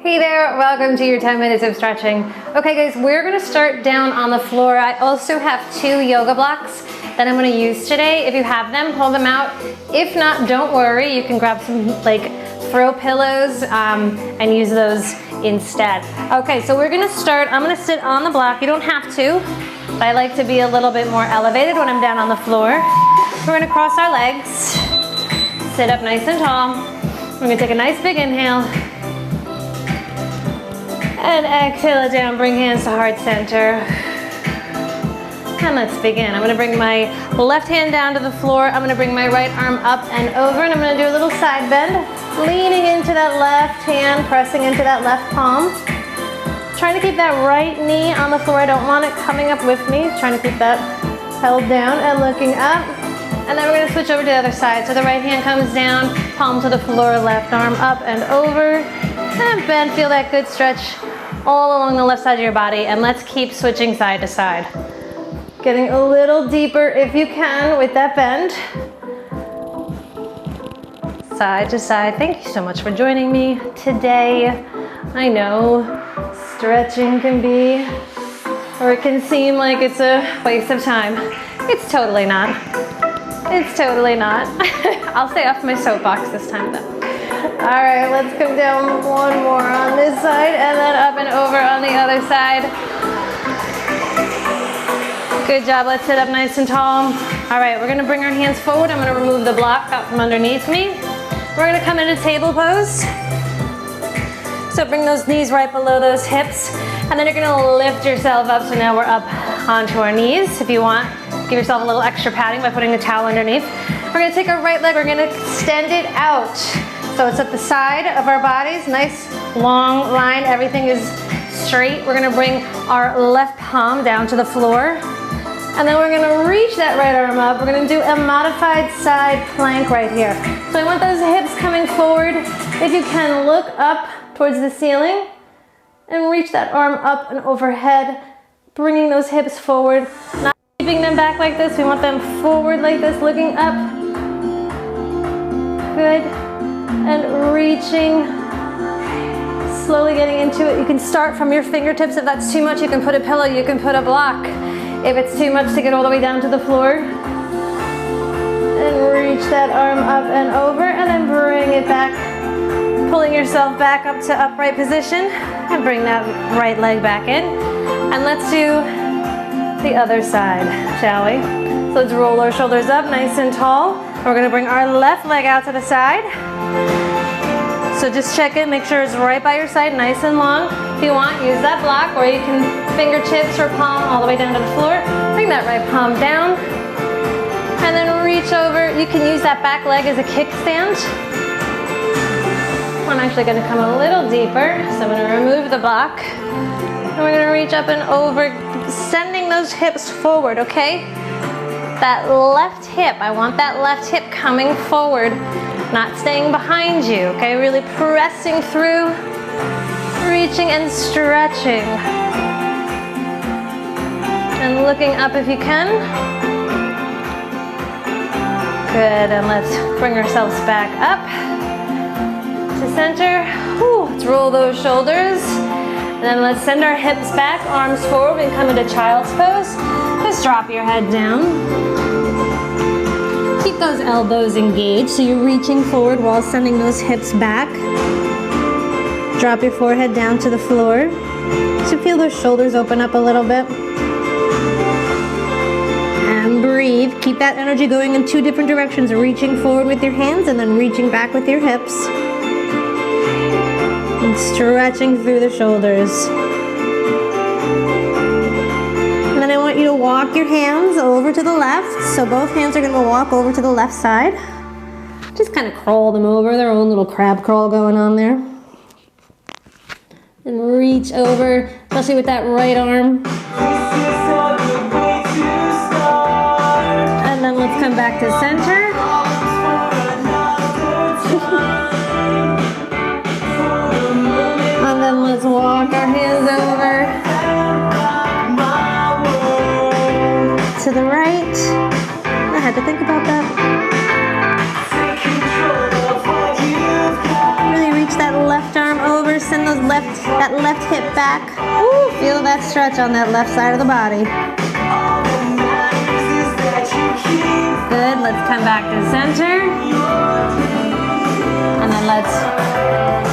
Hey there, welcome to your 10 minutes of stretching. Okay guys, we're gonna start down on the floor. I also have 2 yoga blocks that I'm gonna use today. If you have them, pull them out. If not, don't worry. You can grab some like throw pillows and use those instead. Okay, so we're gonna start. I'm gonna sit on the block. You don't have to, but I like to be a little bit more elevated when I'm down on the floor. We're gonna cross our legs, sit up nice and tall. We're gonna take a nice big inhale. And exhale it down, bring hands to heart center. And let's begin. I'm gonna bring my left hand down to the floor. I'm gonna bring my right arm up and over, and I'm gonna do a little side bend, leaning into that left hand, pressing into that left palm. Trying to keep that right knee on the floor. I don't want it coming up with me. Trying to keep that held down and looking up. And then we're gonna switch over to the other side. So the right hand comes down, palm to the floor, left arm up and over. And bend, feel that good stretch all along the left side of your body, and let's keep switching side to side. Getting a little deeper if you can with that bend. Side to side. Thank you so much for joining me today. I know stretching can be, or it can seem like it's a waste of time. It's totally not. It's totally not. I'll stay off my soapbox this time though. All right, let's come down one more on this side and then up and over on the other side. Good job, let's sit up nice and tall. All right, we're gonna bring our hands forward. I'm gonna remove the block out from underneath me. We're gonna come into table pose. So bring those knees right below those hips, and then you're gonna lift yourself up. So now we're up onto our knees. If you want, give yourself a little extra padding by putting the towel underneath. We're gonna take our right leg, we're gonna extend it out. So it's at the side of our bodies, nice long line, everything is straight. We're gonna bring our left palm down to the floor, and then we're gonna reach that right arm up. We're gonna do a modified side plank right here. So I want those hips coming forward. If you can, look up towards the ceiling and reach that arm up and overhead, bringing those hips forward, not keeping them back like this. We want them forward like this, looking up. Good. And reaching, slowly getting into it. You can start from your fingertips. If that's too much, you can put a pillow, you can put a block. If it's too much to get all the way down to the floor, and reach that arm up and over, and then bring it back, pulling yourself back up to upright position, and bring that right leg back in. And let's do the other side, shall we? So let's roll our shoulders up nice and tall. We're gonna bring our left leg out to the side. So just check it, make sure it's right by your side, nice and long. If you want, use that block, or you can fingertips or palm all the way down to the floor. Bring that right palm down, and then reach over. You can use that back leg as a kickstand. I'm actually gonna come a little deeper, so I'm gonna remove the block. And we're gonna reach up and over, sending those hips forward, okay? That left hip, I want that left hip coming forward, not staying behind you, okay? Really pressing through, reaching and stretching. And looking up if you can. Good, and let's bring ourselves back up to center. Whew, let's roll those shoulders. And then let's send our hips back, arms forward, and come into child's pose. Just drop your head down. Keep those elbows engaged, so you're reaching forward while sending those hips back. Drop your forehead down to the floor. So feel those shoulders open up a little bit. And breathe. Keep that energy going in 2 different directions, reaching forward with your hands and then reaching back with your hips. And stretching through the shoulders. And then I want you to walk your hands over to the left. So both hands are gonna walk over to the left side. Just kind of crawl them over, their own little crab crawl going on there. And reach over, especially with that right arm. And then let's come back to center. And then let's walk our hands over to the right. I had to think about that. Really reach that left arm over shoulders, send that left hip back. Ooh, feel that stretch on that left side of the body. Good, let's come back to center. And then let's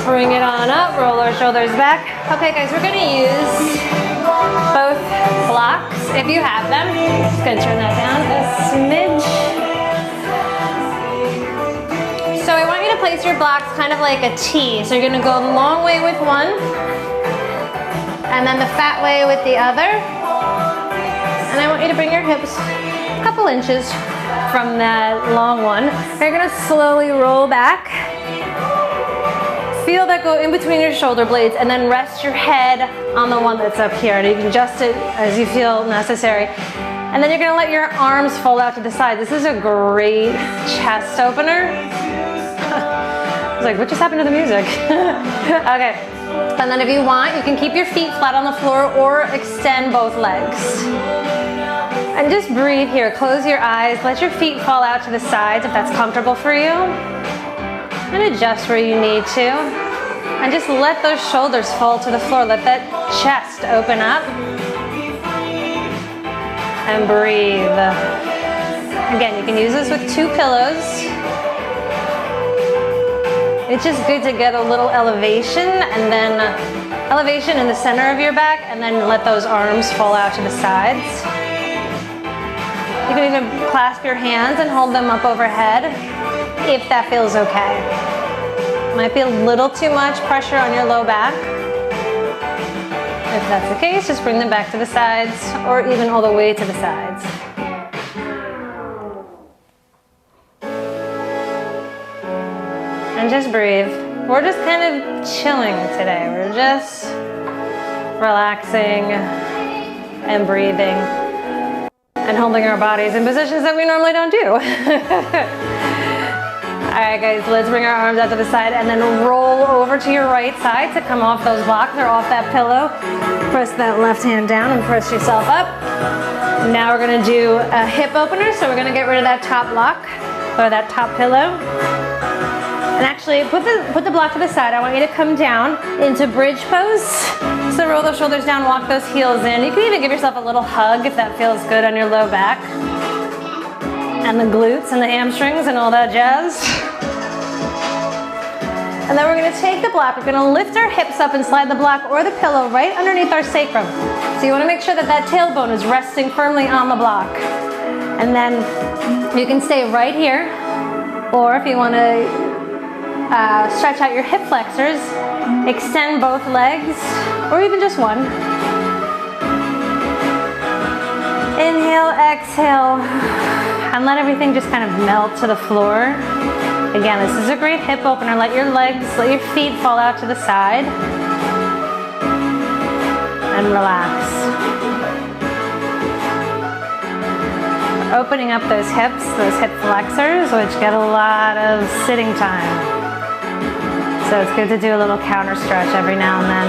bring it on up, roll our shoulders back. Okay guys, we're gonna use both blocks, if you have them. Just gonna turn that down a smidge. So I want you to place your blocks kind of like a T. So you're gonna go the long way with one, and then the fat way with the other. And I want you to bring your hips a couple inches from that long one. You're gonna slowly roll back. Feel that go in between your shoulder blades, and then rest your head on the one that's up here. And you can adjust it as you feel necessary. And then you're gonna let your arms fold out to the side. This is a great chest opener. I was like, what just happened to the music? Okay. And then if you want, you can keep your feet flat on the floor or extend both legs. And just breathe here. Close your eyes. Let your feet fall out to the sides if that's comfortable for you. And adjust where you need to. And just let those shoulders fall to the floor. Let that chest open up. And breathe. Again, you can use this with 2 pillows. It's just good to get a little elevation, and then elevation in the center of your back, and then let those arms fall out to the sides. You can even clasp your hands and hold them up overhead if that feels okay. Might be a little too much pressure on your low back. If that's the case, just bring them back to the sides, or even all the way to the sides. And just breathe. We're just kind of chilling today. We're just relaxing and breathing and holding our bodies in positions that we normally don't do. All right guys, let's bring our arms out to the side and then roll over to your right side to come off those blocks or off that pillow. Press that left hand down and press yourself up. Now we're gonna do a hip opener. So we're gonna get rid of that top block or that top pillow. And actually, put the block to the side. I want you to come down into bridge pose. So roll those shoulders down, walk those heels in. You can even give yourself a little hug if that feels good on your low back. And the glutes and the hamstrings and all that jazz. And then we're gonna take the block, we're gonna lift our hips up and slide the block or the pillow right underneath our sacrum. So you wanna make sure that that tailbone is resting firmly on the block. And then you can stay right here, or if you wanna stretch out your hip flexors, extend both legs, or even just one. Inhale, exhale, and let everything just kind of melt to the floor. Again, this is a great hip opener. Let your feet fall out to the side, and relax. Opening up those hips, those hip flexors, which get a lot of sitting time. So it's good to do a little counter stretch every now and then.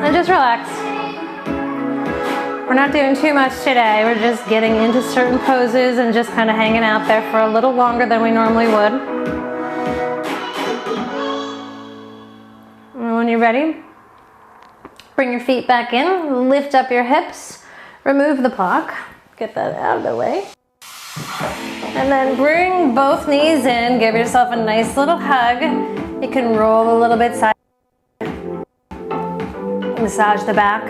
And just relax. We're not doing too much today. We're just getting into certain poses and just kind of hanging out there for a little longer than we normally would. And when you're ready, bring your feet back in, lift up your hips. Remove the block, get that out of the way. And then bring both knees in, give yourself a nice little hug. You can roll a little bit side, massage the back.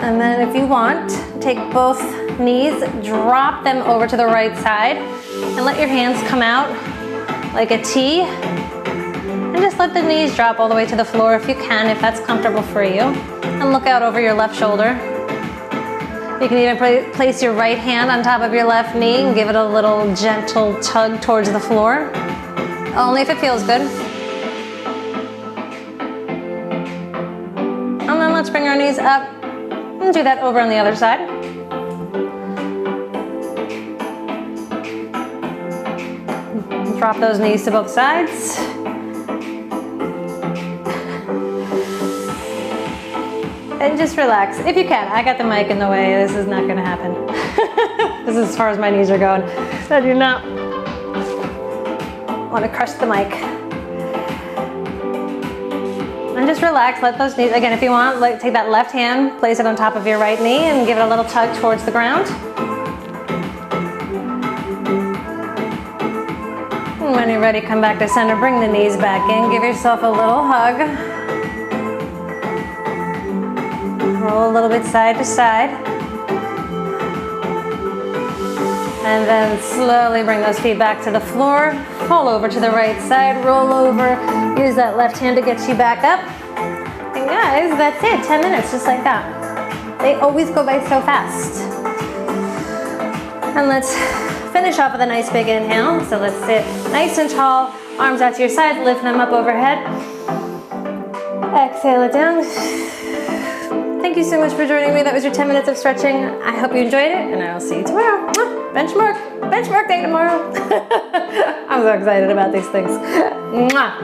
And then if you want, take both knees, drop them over to the right side, and let your hands come out like a T. And just let the knees drop all the way to the floor if you can, if that's comfortable for you. And look out over your left shoulder. You can even place your right hand on top of your left knee and give it a little gentle tug towards the floor. Only if it feels good. And then let's bring our knees up and do that over on the other side. Drop those knees to both sides. And just relax, if you can. I got the mic in the way, this is not gonna happen. This is as far as my knees are going. I do not wanna crush the mic. And just relax, let those knees, again, if you want, like, take that left hand, place it on top of your right knee and give it a little tug towards the ground. And when you're ready, come back to center, bring the knees back in, give yourself a little hug. Roll a little bit side to side. And then slowly bring those feet back to the floor. Fall over to the right side, roll over. Use that left hand to get you back up. And guys, that's it, 10 minutes, just like that. They always go by so fast. And let's finish off with a nice big inhale. So let's sit nice and tall, arms out to your side, lift them up overhead. Exhale it down. Thank you so much for joining me. That was your 10 minutes of stretching. I hope you enjoyed it, and I will see you tomorrow. Benchmark day tomorrow. I'm so excited about these things. Mwah.